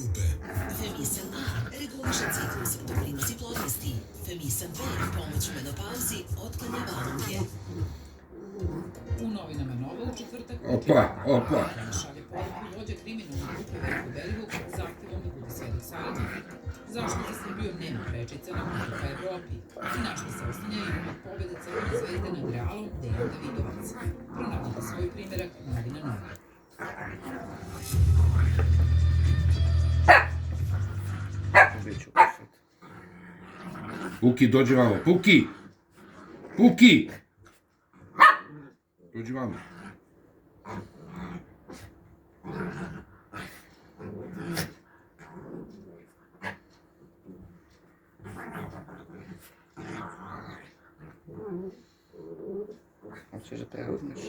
grupe. Femisan A reguliše ciklus, doprinosi plodnosti. Femisan B pomoć u menopauzi, otklanja valunke. U novinama Nova u četvrtak Opa. šalje poruku vođa kriminalne grupe Veljko Belivuk zahtevom da bude svedok saradnik. Zašto za Srbijom nema prečica na putu ka Evropi i na što se oslanjaju od pobjede Crvene zvezde nad Realom Dejan Davidovac. Pronađite svoj primerak novina Nova. Puki, dođi vamo. Puki! Puki! Dođi vamo. Hoćeš da preuzmeš?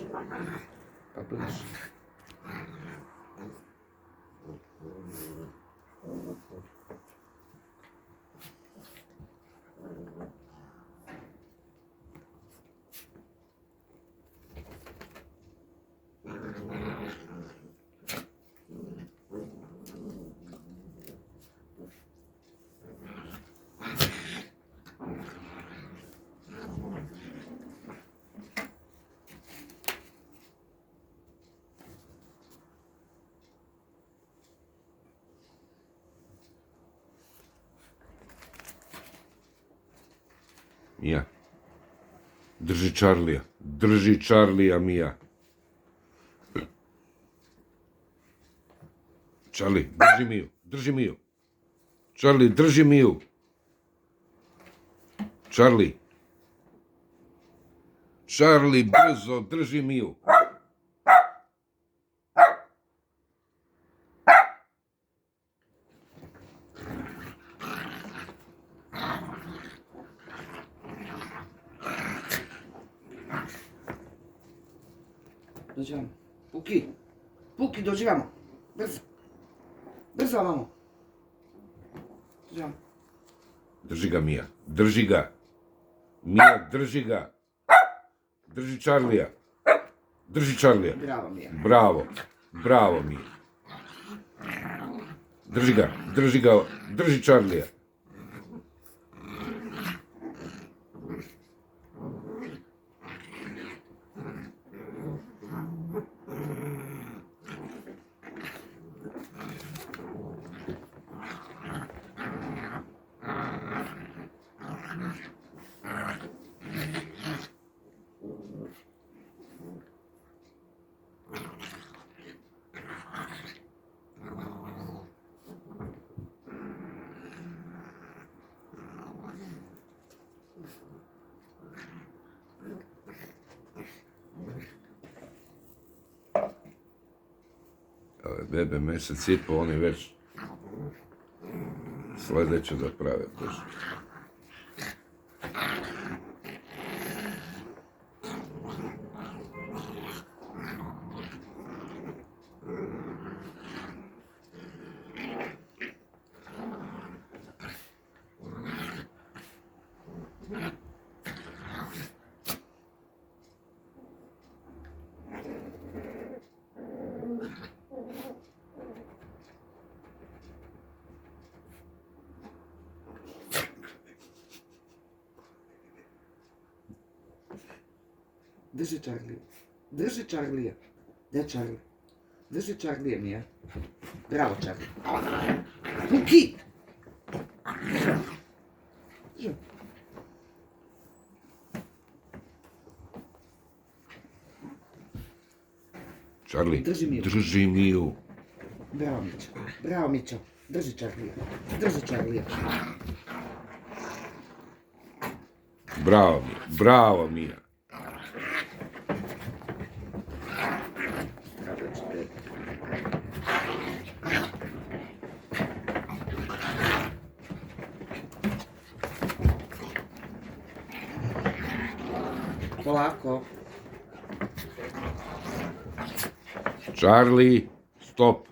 Pa bliže. Mija. Drži Čarlija. Drži Čarlija, Mija. Čarli, drži Miju. Drži Miju. Čarli, drži Miju. Čarli. Čarli, brzo, drži Miju. Dođi vamo. Puki! Puki, dođi vamo. Brzo. Brzo vamo. Dođi vamo. Drži ga, Mija. Drži ga. Mija, drži ga. Drži Čarlija. Drži Čarlija. Bravo, Mija. Bravo. Bravo, Mija. Drži ga. Drži ga. Drži Čarlija. Bebe mesec i po, oni već sledeće da prave. Drži Čarlija. Drži Čarlija. Gde Čarli? Drži Čarlija, Mija. Bravo, Čarli. Puki! Drži. Čarli, Drži Miju. drži Miju. Bravo, Mićo. Bravo, Mićo. Drži Čarlija. Drži Čarlija. Bravo, Mija. Bravo, Mija. Polako. Čarli, stop.